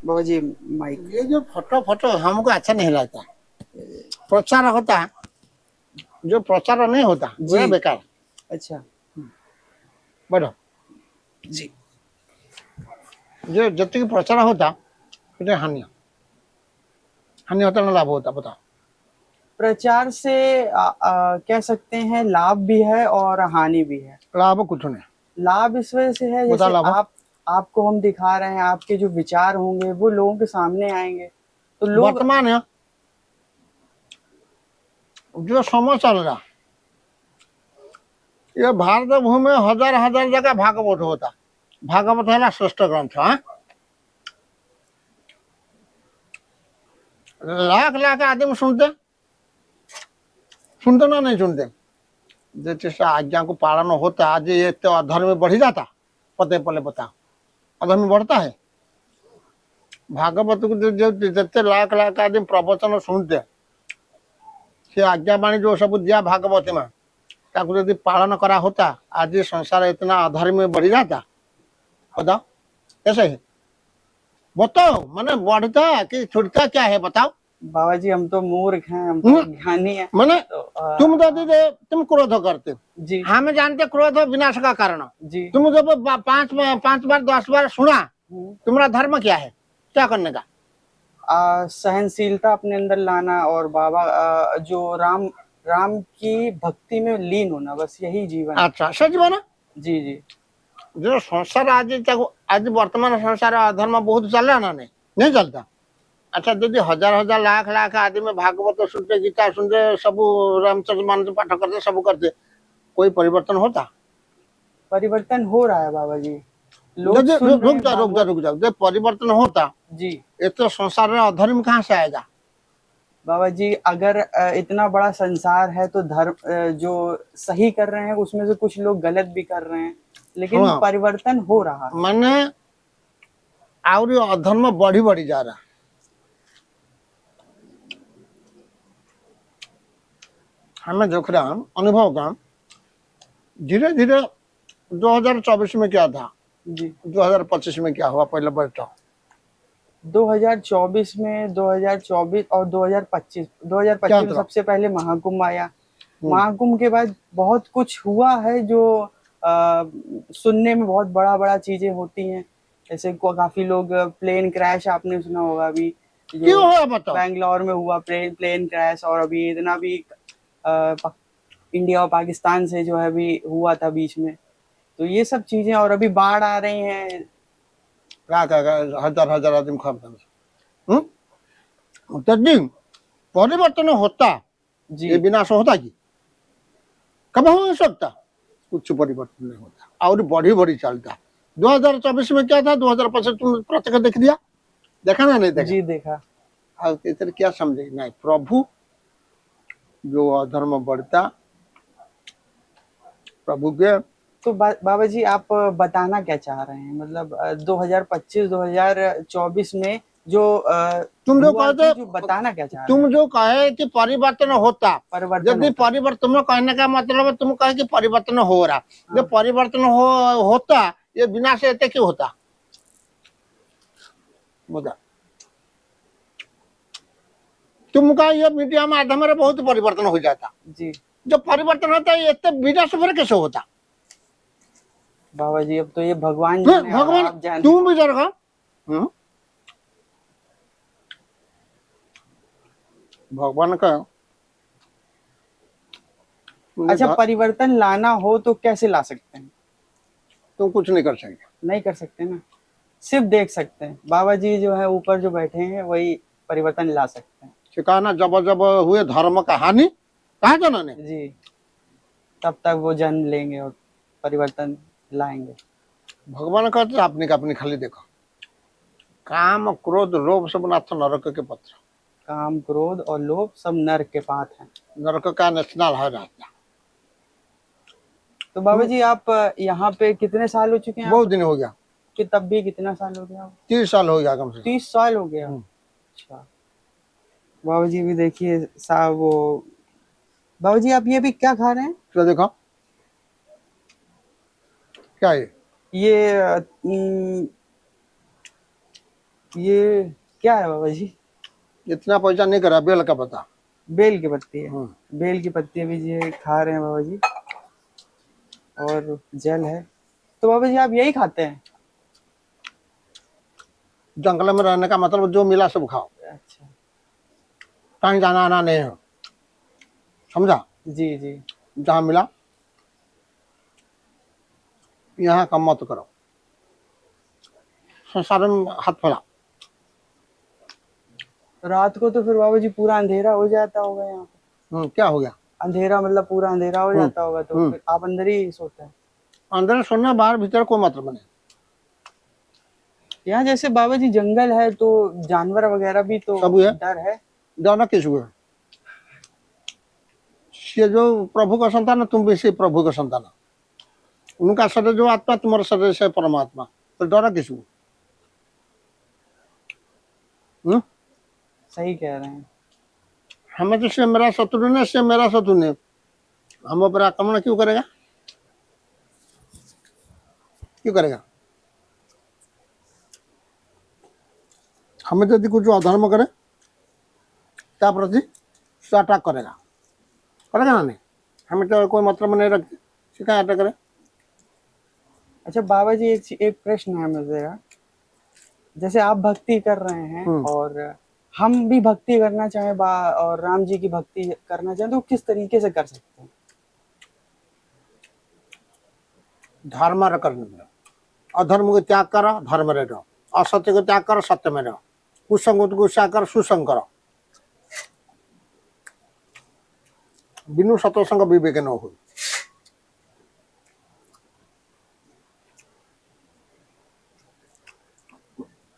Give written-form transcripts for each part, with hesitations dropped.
बाबा जी mic. ये जो photo photo हमको अच्छा नहीं लगता। प्रचार होता, जो प्रचार नहीं होता वो जी बेकार। अच्छा बढ़ो जी। जो जति प्रचार होता ये हानि हानि होता ना लाभ होता, बताओ। प्रचार से कह सकते हैं लाभ भी है और हानि भी है। लाभ कुछ नहीं। लाभ इस वजह से है बता जैसे लाभ। आपको हम दिखा रहे हैं, आपके जो विचार होंगे वो लोगों के सामने आएंगे तो लोग। वर्तमान है जो समय चल रहा, ये भारत भूमि में हजार हजार जगह भागवत होता। भागवत है श्रेष्ठ ग्रंथ। हाँ, लाख लाख आदमी सुनते सुनते ना नहीं सुनते। जैसे आज्ञा को पालन होता आज ये तो अधर्म बढ़ी जाता। पते पले बता अधर्म बढ़ता है। भागवत को जो जितने लाख लाख आदमी प्रवचन सुनते से आज्ञावाणी जो सब दिया भागवत में ताकू यदि पालन करा होता आज संसार इतना अधर्म बढ़ी जाता। बताओ कैसे है, बताओ मैंने बढ़ता कि छुटता क्या है बताओ। बाबा जी हम तो मूर्ख हैं, हम तो ज्ञानी हैं। मैंने तो तुम तो तुम क्रोध करते जी हम जानते क्रोध विनाश का कारण। जी तुम जब पांच पांच बार 10 बार सुना तुम्हारा धर्म क्या है, क्या करने का। सहनशीलता अपने अंदर लाना और बाबा जो राम की भक्ति में लीन होना, बस यही जीवन है। अच्छा सच बना। जी जी जो संसार आज वर्तमान संसार अधर्म बहुत चल रहा ना, नहीं चलता। अच्छा यदि हजार हजार लाख लाख आदमी भागवत सुनते गीता सुनते सब रामचंद्र मानस पाठ करते सब करते कोई परिवर्तन होता। परिवर्तन हो रहा है बाबा जी। लोग यदि सुन रहे हैं रुक जा जब परिवर्तन होता जी। ये तो संसार में अधर्म कहाँ से आएगा। बाबा जी अगर इतना बड़ा संसार है तो धर्म जो सही कर रहे हैं उसमें से कुछ लोग गलत भी कर रहे हैं, लेकिन हाँ, परिवर्तन हो रहा है। मैंने और अधर्म बढ़ी बढ़ी जा रहा। हमें देख रहा अनुभव का धीरे धीरे 2024 में क्या था जी 2025 में क्या हुआ पहले बताओ। 2024 में 2024 और 2025 में सबसे पहले महाकुंभ आया। महाकुंभ के बाद बहुत कुछ हुआ है जो सुनने में बहुत बड़ा बड़ा चीजें होती हैं। जैसे काफी लोग प्लेन क्रैश आपने सुना होगा अभी जो बैंगलोर में हुआ प्लेन क्रैश, और अभी इतना भी इंडिया और पाकिस्तान से जो है अभी हुआ था बीच में। तो ये सब चीजें, और अभी बाढ़ आ रही हैं। हजार हजार आदमी खा परिवर्तन होता जी, ये विनाश होता कि कब हो सकता। कुछ परिवर्तन नहीं होता और बढ़ी बढ़ी चलता। 2024 में क्या था 2025 तुम प्रत्यक्ष देख दिया, देखा ना नहीं देखा जी देखा। और इधर क्या समझे नहीं प्रभु जो अधर्म बढ़ता प्रभु के। तो बाबा जी आप बताना क्या चाह रहे हैं, मतलब 2025 2024 में जो तुम जो कहते जो बताना क्या चाह रहे हैं। तुम जो कहे कि परिवर्तन होता, यदि परिवर्तन तुम कहने का मतलब है तुम कहे कि परिवर्तन हो रहा। जो परिवर्तन होता ये बिना से क्यों होता बता। तुमका ये मीडिया माध्यम में बहुत परिवर्तन हो जाता जी। जो परिवर्तन होता है ये बिना से फिर कैसे होता। बाबा जी अब तो ये भगवान तुम भी जरा भगवान का। अच्छा परिवर्तन लाना हो तो कैसे ला सकते हैं। तुम कुछ नहीं कर सकते। नहीं कर सकते ना, सिर्फ देख सकते हैं। बाबा जी जो है ऊपर जो बैठे हैं वही परिवर्तन ला सकते हैं। सिखाना जब जब हुए धर्म का हानि कहा जाना ने जी, तब तक वो जन्म लेंगे और परिवर्तन लाएंगे। भगवान कहते अपनी खाली देखो काम क्रोध लोभ सब नाथ नरक के पत्र। काम क्रोध और लोभ सब नरक के पात हैं। नरक का नेशनल है रास्ता। तो बाबा जी आप यहाँ पे कितने साल हो चुके हैं। बहुत दिन हो गया कि तब भी कितना साल हो गया। 30 साल हो गया कम से 30 साल हो गया। अच्छा बाबा जी भी देखिए साहब वो। बाबा जी आप ये भी क्या खा रहे हैं। क्या देखो क्या है ये ये क्या है बाबा जी? इतना पैसा नहीं करा, बेल का पता। बेल की पत्ती है। हम्म। बेल की पत्ती अभी ये खा रहे हैं बाबा जी। और जल है। तो बाबा जी आप यही खाते हैं? जंगल में रहने का मतलब जो मिला सब खाओ, अच्छा। कहीं जाना आना नहीं है, समझा? जी जी। जहाँ मिला यहाँ कम मत करो, संसार में हाथ फैला। रात को तो फिर बाबा जी पूरा अंधेरा हो जाता होगा यहाँ पे। क्या हो गया? अंधेरा मतलब पूरा अंधेरा हो जाता होगा, तो हम्म। फिर आप अंदर ही सोते हैं? अंदर सोना, बाहर भीतर कोई मतलब नहीं। यहाँ जैसे बाबा जी जंगल है तो जानवर वगैरह भी तो सब है। डर है? डरना किस हुआ? ये जो प्रभु का संतान है, तुम भी इसी प्रभु का संतान है। उनका शरीर जो आत्मा, तुम्हारा शरीर से परमात्मा, तो डरा किस हुआ? सही कह रहे हैं। हमें तो से मेरा शत्रु ने, से मेरा शत्रु ने, हम पर आक्रमण क्यों करेगा? क्यों करेगा? हमें यदि कुछ अधर्म करे त्या प्रति अटैक करेगा, करेगा ना? नहीं, हमें तो कोई मतलब नहीं रखते, क्या अटैक करे? अच्छा बाबा जी एक प्रश्न है मेरा। जैसे आप भक्ति कर रहे हैं और हम भी भक्ति करना चाहें और राम जी की भक्ति करना चाहें तो किस तरीके से कर सकते हैं? धर्म करने में, अधर्म को त्याग करो, धर्म में रहो। असत्य को त्याग करो, सत्य में रहो। कुसंग को त्याग करो, सुसंग करो। बिनु सत्संग विवेक न हो।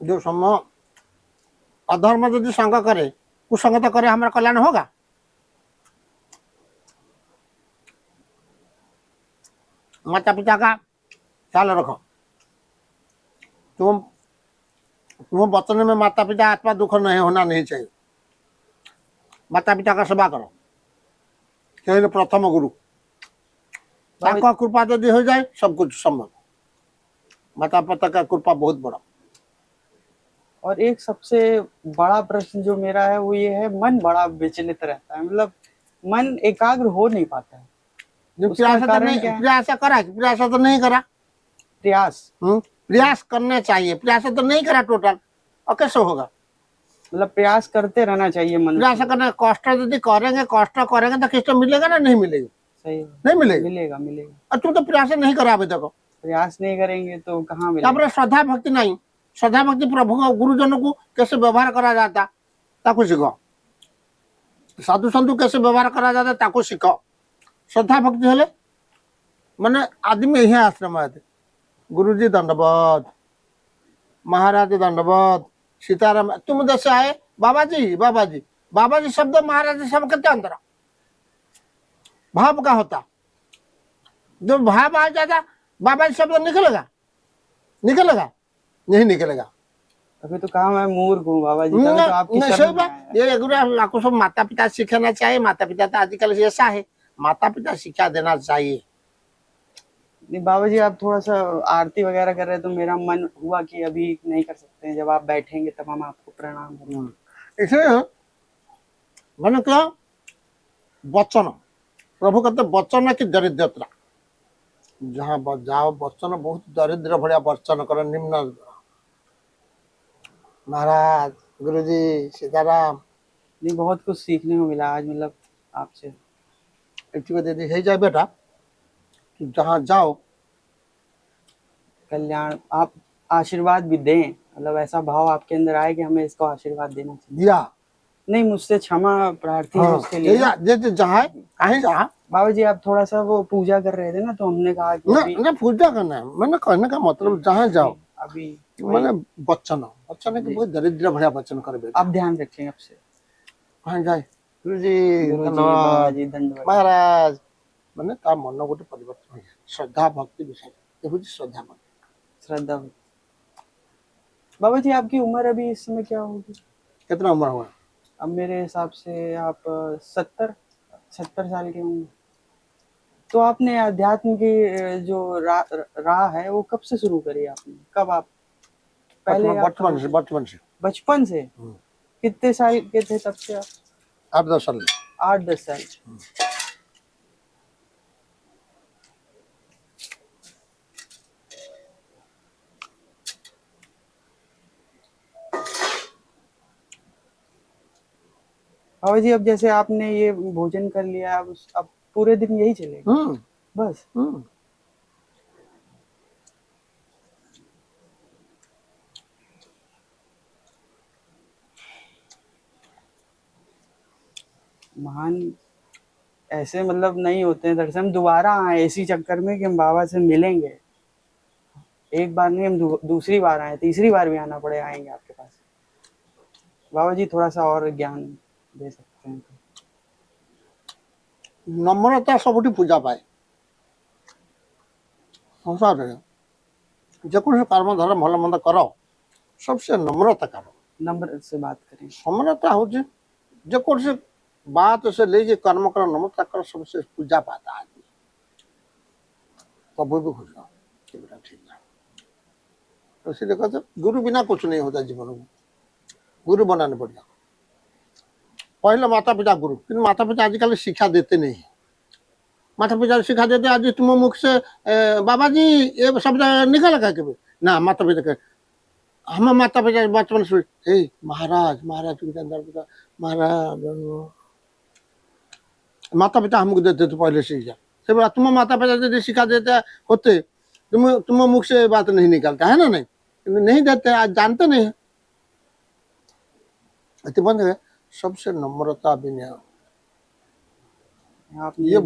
जो समय अधर्म यदि संग करे, कुसंगत करे, हमारा कल्याण होगा? माता पिता का ख्याल रखो। तुम वचन में माता पिता आत्मा दुख नहीं होना नहीं चाहिए। माता पिता का सेवा करो, कहीं प्रथम गुरु, कृपा यदि हो जाए सब कुछ संभव। माता पिता का कृपा बहुत बड़ा। और एक सबसे बड़ा प्रश्न जो मेरा है वो ये है, मन बड़ा विचलित रहता है, मतलब मन एकाग्र हो नहीं पाता है। प्रयास तो नहीं, प्रयास करा, प्रयास तो नहीं करा। प्रयास प्रयास करना चाहिए, प्रयास तो नहीं करा टोटल, और कैसे होगा? मतलब प्रयास करते रहना चाहिए मन। प्रयास करना, कष्ट यदि करेंगे, कष्ट करेंगे तो कृष्ण मिलेगा ना? नहीं मिलेगा? सही, नहीं मिलेगा? मिलेगा मिलेगा। और तुम तो प्रयास नहीं करा अभी तक। प्रयास नहीं करेंगे तो कहाँ मिलेगा? श्रद्धा भक्ति नहीं, श्रद्धा भक्ति प्रभु को, गुरुजनों को कैसे व्यवहार करा जाता ताको सीखो। साधु संतु कैसे व्यवहार करा जाता ताको सीखो। श्रद्धा भक्ति हेले माने आदमी यही आश्रम आते, गुरुजी दंडवत, महाराज दंडवत, सीताराम तुम जैसे आए, बाबा जी बाबा जी, बाबा जी शब्द महाराज जी सब कितना अंतर, भाव का होता। जो भाव आ जाता बाबा जी शब्द निकलेगा? निकलेगा? नहीं निकलेगा। अभी तो कहा मैं मूर्ख हूँ बाबा जी, तो आपकी ये आपको सब माता पिता सिखाना चाहिए। माता पिता तो आजकल ऐसा है, माता पिता शिक्षा देना चाहिए। नहीं बाबा जी, आप थोड़ा सा आरती वगैरह कर रहे हैं तो मेरा मन हुआ कि अभी नहीं कर सकते हैं, जब आप बैठेंगे तब हम आपको प्रणाम करेंगे। इसलिए मैंने क्या वचन, प्रभु कहते वचन की दरिद्रता, जहाँ जाओ वचन बहुत दरिद्र भलिया वचन कर, निम्न महाराज गुरुजी सीताराम। नहीं बहुत कुछ सीखने को मिला आज, मतलब आपसे। यदि है जाए बेटा, तो जहाँ जाओ कल्याण, आप आशीर्वाद भी दें, मतलब ऐसा भाव आपके अंदर आए कि हमें इसको आशीर्वाद देना चाहिए। दिया नहीं, मुझसे क्षमा प्रार्थी है उसके लिए। जहाँ कहीं जहाँ बाबा जी आप थोड़ा सा वो पूजा कर रहे थे ना, तो हमने कहा कि ना पूजा करना है। मैंने कहने का मतलब जहाँ जाओ अभी मैंने वचन के बहुत दरिद्र भरा वचन कर बेटा। आप ध्यान रखें आपसे। कहाँ जाए गुरुजी धन्यवाद महाराज, मैंने ता मन गोटे परिवर्तन। श्रद्धा भक्ति विषय श्रद्धा भक्ति, श्रद्धा। बाबा जी आपकी उम्र अभी इस समय क्या होगी? कितना उम्र हुआ? अब मेरे हिसाब से आप 70 साल के होंगे। तो आपने अध्यात्म की जो राह है वो कब से शुरू करी आपने? कब आप पहले आप बचपन से बचपन से कितने साल के थे तब से आप? 8-10 साल 8-10 साल। बाबा जी, अब जैसे आपने ये भोजन कर लिया, अब पूरे दिन यही चलेगा बस? महान ऐसे मतलब नहीं होते हैं दरअसल। हम दोबारा आए इसी चक्कर में कि हम बाबा से मिलेंगे। एक बार नहीं, हम दूसरी बार आए, तीसरी बार भी आना पड़े आएंगे आपके पास। बाबा जी थोड़ा सा और ज्ञान दे सकते हैं तो। नम्रता सबुठी पूजा पाए संसार रे जेकोसी कर्म धर्म भल मंद कर सबसे नम्रता कर नम्र से बात करें। नम्रता हो जेकोसी बात से लेके कर्म कर नम्रता कर सबसे पूजा पाता आदमी तब भी खुश रहो कि बेटा ठीक है। तो इसलिए कहते गुरु बिना कुछ नहीं होता जीवन में, गुरु बनाने पड़ेगा। पहले माता पिता गुरु, लेकिन माता पिता आजकल शिक्षा देते नहीं है। माता पिता शिक्षा देते आज तुम मुख से बाबा जी ये शब्द निकल का कभी ना, माता पिता के हम माता पिता बचपन से हे महाराज महाराज महाराज माता पिता हमको देते थे पहले शिक्षा से। बोला तुम माता पिता यदि शिक्षा देते होते तुम मुख से बात नहीं निकलता है ना, नहीं देते, आज जानते नहीं है। बंद है सबसे नम्रता विनय ये